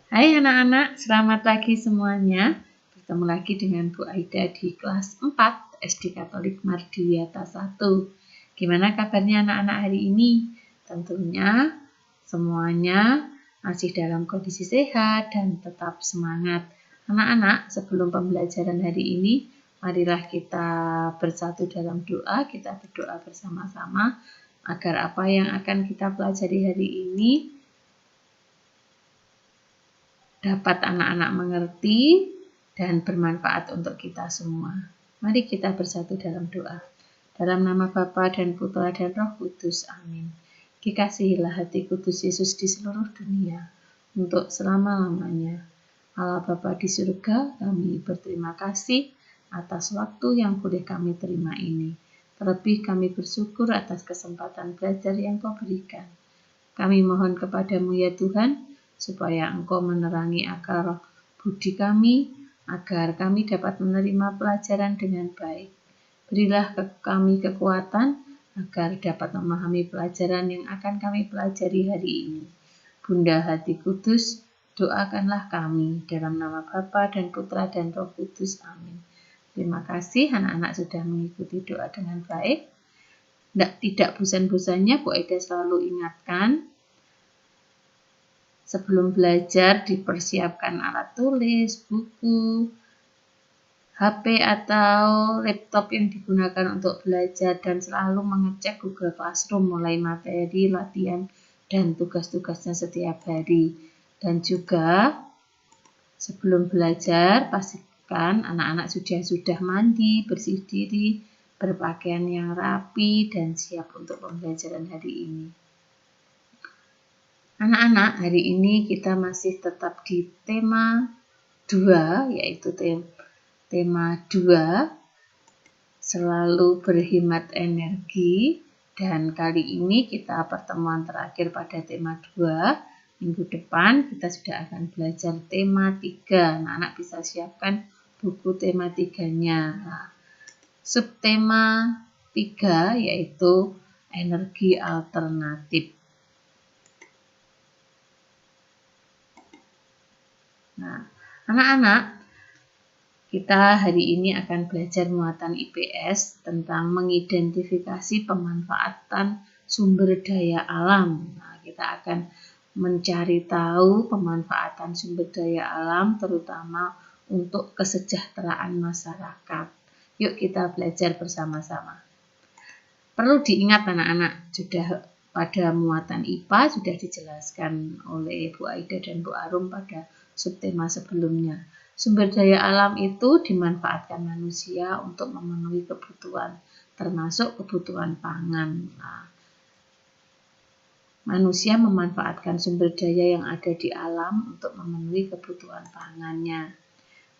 Hai anak-anak, selamat pagi semuanya. Bertemu lagi dengan Bu Aida di kelas 4 SD Katolik Mardiwiyata 1. Gimana kabarnya anak-anak hari ini? Tentunya semuanya masih dalam kondisi sehat dan tetap semangat. Anak-anak, sebelum pembelajaran hari ini, marilah kita bersatu dalam doa. Kita berdoa bersama-sama agar apa yang akan kita pelajari hari ini dapat anak-anak mengerti dan bermanfaat untuk kita semua. Mari kita bersatu dalam doa. Dalam nama Bapa dan Putra dan Roh Kudus. Amin. Dikasihilah hati kudus Yesus di seluruh dunia untuk selama-lamanya. Allah Bapa di surga, kami berterima kasih atas waktu yang boleh kami terima ini. Terlebih kami bersyukur atas kesempatan belajar yang Kau berikan. Kami mohon kepadamu ya Tuhan, supaya Engkau menerangi akal budi kami, agar kami dapat menerima pelajaran dengan baik. Berilah kami kekuatan, agar dapat memahami pelajaran yang akan kami pelajari hari ini. Bunda Hati Kudus, doakanlah kami dalam nama Bapa dan Putra dan Roh Kudus. Amin. Terima kasih anak-anak sudah mengikuti doa dengan baik. Tidak bosan-bosannya Bu Aida selalu ingatkan, sebelum belajar dipersiapkan alat tulis, buku, HP atau laptop yang digunakan untuk belajar, dan selalu mengecek Google Classroom mulai materi, latihan, dan tugas-tugasnya setiap hari. Dan juga sebelum belajar pastikan anak-anak sudah mandi, bersih diri, berpakaian yang rapi, dan siap untuk pembelajaran hari ini. Anak-anak, hari ini kita masih tetap di tema 2, yaitu tema 2, selalu berhemat energi. Dan kali ini kita pertemuan terakhir pada tema 2. Minggu depan kita sudah akan belajar tema 3. Anak-anak bisa siapkan buku tema 3-nya. Subtema 3 yaitu energi alternatif. Nah, anak-anak, kita hari ini akan belajar muatan IPS tentang mengidentifikasi pemanfaatan sumber daya alam. Nah, kita akan mencari tahu pemanfaatan sumber daya alam terutama untuk kesejahteraan masyarakat. Yuk kita belajar bersama-sama. Perlu diingat anak-anak, sudah pada muatan IPA sudah dijelaskan oleh Bu Aida dan Bu Arum pada subtema sebelumnya. Sumber daya alam itu dimanfaatkan manusia untuk memenuhi kebutuhan, termasuk kebutuhan pangan. Nah, manusia memanfaatkan sumber daya yang ada di alam untuk memenuhi kebutuhan pangannya.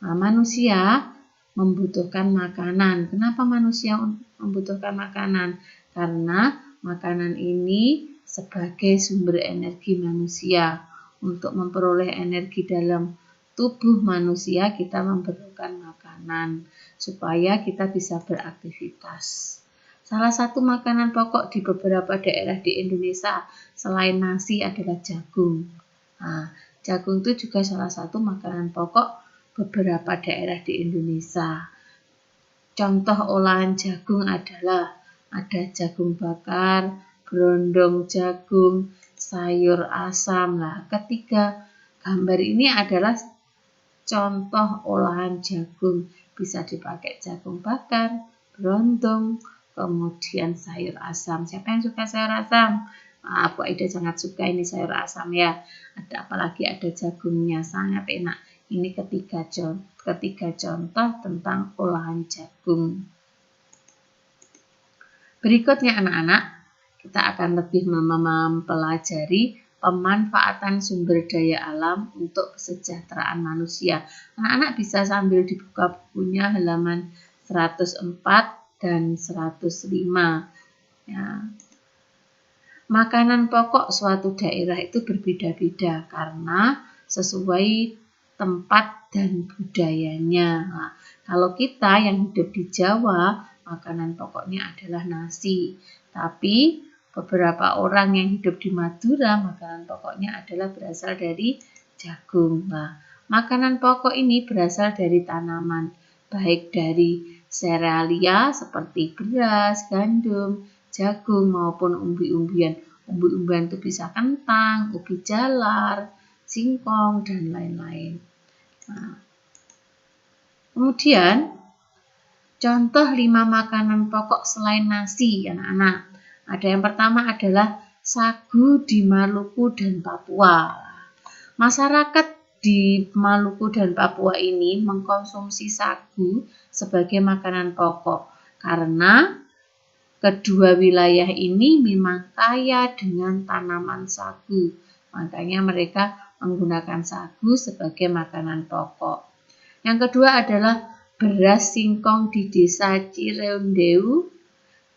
Nah, manusia membutuhkan makanan. Kenapa manusia membutuhkan makanan? Karena makanan ini sebagai sumber energi manusia. Untuk memperoleh energi dalam tubuh manusia, kita memerlukan makanan supaya kita bisa beraktivitas. Salah satu makanan pokok di beberapa daerah di Indonesia selain nasi adalah jagung. Nah, jagung itu juga salah satu makanan pokok beberapa daerah di Indonesia. Contoh olahan jagung adalah ada jagung bakar, berondong jagung, sayur asam. Nah, ketiga gambar ini adalah contoh olahan jagung. Bisa dipakai jagung bakar, berondong, kemudian sayur asam. Siapa yang suka sayur asam? Bu Aida sangat suka ini sayur asam ya. Apalagi ada jagungnya, sangat enak. Ini ketiga contoh tentang olahan jagung. Berikutnya anak-anak, kita akan lebih mempelajari pemanfaatan sumber daya alam untuk kesejahteraan manusia. Anak-anak bisa sambil dibuka bukunya halaman 104 dan 105. Ya. Makanan pokok suatu daerah itu berbeda-beda karena sesuai tempat dan budayanya. Nah, kalau kita yang hidup di Jawa, makanan pokoknya adalah nasi. Tapi beberapa orang yang hidup di Madura, makanan pokoknya adalah berasal dari jagung. Nah, makanan pokok ini berasal dari tanaman, baik dari serealia seperti beras, gandum, jagung maupun umbi-umbian. Umbi-umbian itu bisa kentang, ubi jalar, singkong, dan lain-lain. Nah, kemudian contoh 5 makanan pokok selain nasi, anak-anak. Ada yang pertama adalah sagu di Maluku dan Papua. Masyarakat di Maluku dan Papua ini mengkonsumsi sagu sebagai makanan pokok karena kedua wilayah ini memang kaya dengan tanaman sagu. Makanya mereka menggunakan sagu sebagai makanan pokok. Yang kedua adalah beras singkong di desa Cireundeu,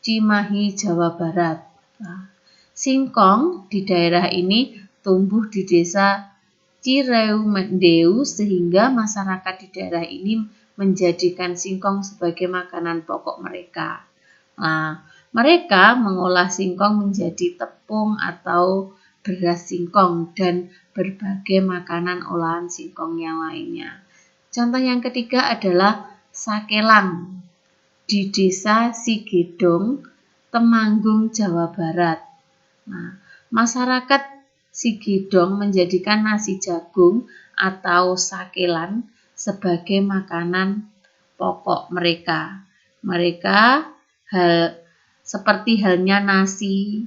Cimahi, Jawa Barat. Nah, singkong di daerah ini tumbuh di desa Cireundeu sehingga masyarakat di daerah ini menjadikan singkong sebagai makanan pokok mereka. Nah, mereka mengolah singkong menjadi tepung atau beras singkong dan berbagai makanan olahan singkong yang lainnya. Contoh yang ketiga adalah sakelang di desa Sigedong, Temanggung, Jawa Barat. Nah, masyarakat Sigedong menjadikan nasi jagung atau sakelan sebagai makanan pokok mereka. Mereka seperti halnya nasi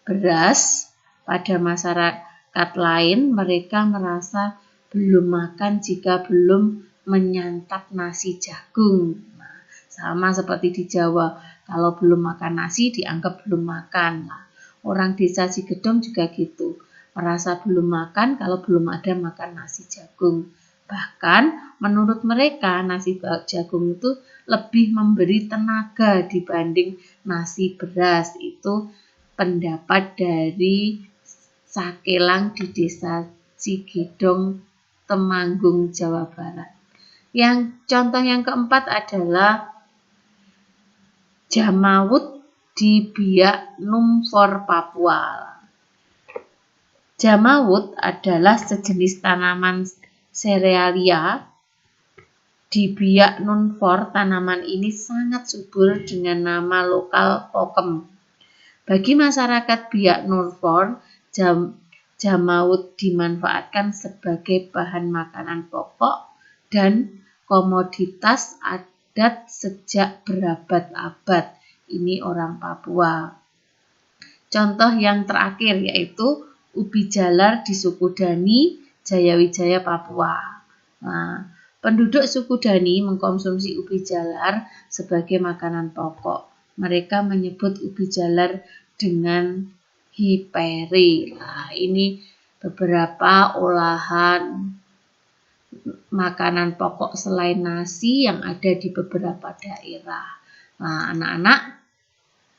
beras pada masyarakat lain, mereka merasa belum makan jika belum menyantap nasi jagung. Nah, sama seperti di Jawa, kalau belum makan nasi dianggap belum makan. Nah, orang desa Sigedong juga gitu, merasa belum makan kalau belum ada makan nasi jagung. Bahkan menurut mereka nasi jagung itu lebih memberi tenaga dibanding nasi beras. Itu pendapat dari sakelang di desa Sigedong, Temanggung, Jawa Barat. Yang contoh yang keempat adalah jamawut di Biak Numfor, Papua. Jamawut adalah sejenis tanaman serealia di Biak Numfor. Tanaman ini sangat subur dengan nama lokal pokem. Bagi masyarakat Biak Numfor, jamawut dimanfaatkan sebagai bahan makanan pokok dan komoditas adat sejak berabad-abad. Ini orang Papua. Contoh yang terakhir yaitu ubi jalar di suku Dani, Jayawijaya, Papua. Nah, penduduk suku Dani mengkonsumsi ubi jalar sebagai makanan pokok. Mereka menyebut ubi jalar dengan hipere. Nah, ini beberapa olahan makanan pokok selain nasi yang ada di beberapa daerah. Nah, anak-anak,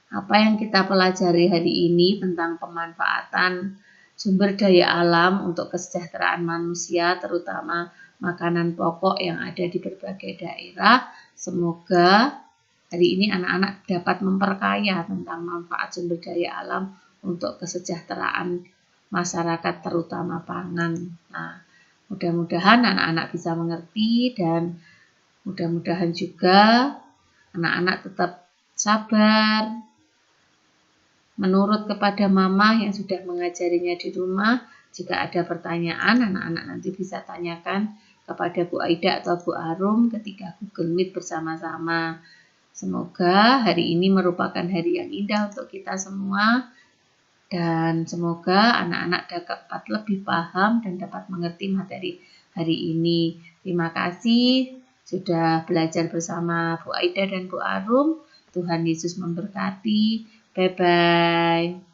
apa yang kita pelajari hari ini tentang pemanfaatan sumber daya alam untuk kesejahteraan manusia, terutama makanan pokok yang ada di berbagai daerah. Semoga hari ini anak-anak dapat memperkaya tentang manfaat sumber daya alam untuk kesejahteraan masyarakat, terutama pangan. Nah, mudah-mudahan anak-anak bisa mengerti dan mudah-mudahan juga anak-anak tetap sabar, menurut kepada mama yang sudah mengajarinya di rumah. Jika ada pertanyaan, anak-anak nanti bisa tanyakan kepada Bu Aida atau Bu Arum ketika Google Meet bersama-sama. Semoga hari ini merupakan hari yang indah untuk kita semua. Dan semoga anak-anak dapat lebih paham dan dapat mengerti materi hari ini. Terima kasih sudah belajar bersama Bu Aida dan Bu Arum. Tuhan Yesus memberkati. Bye-bye.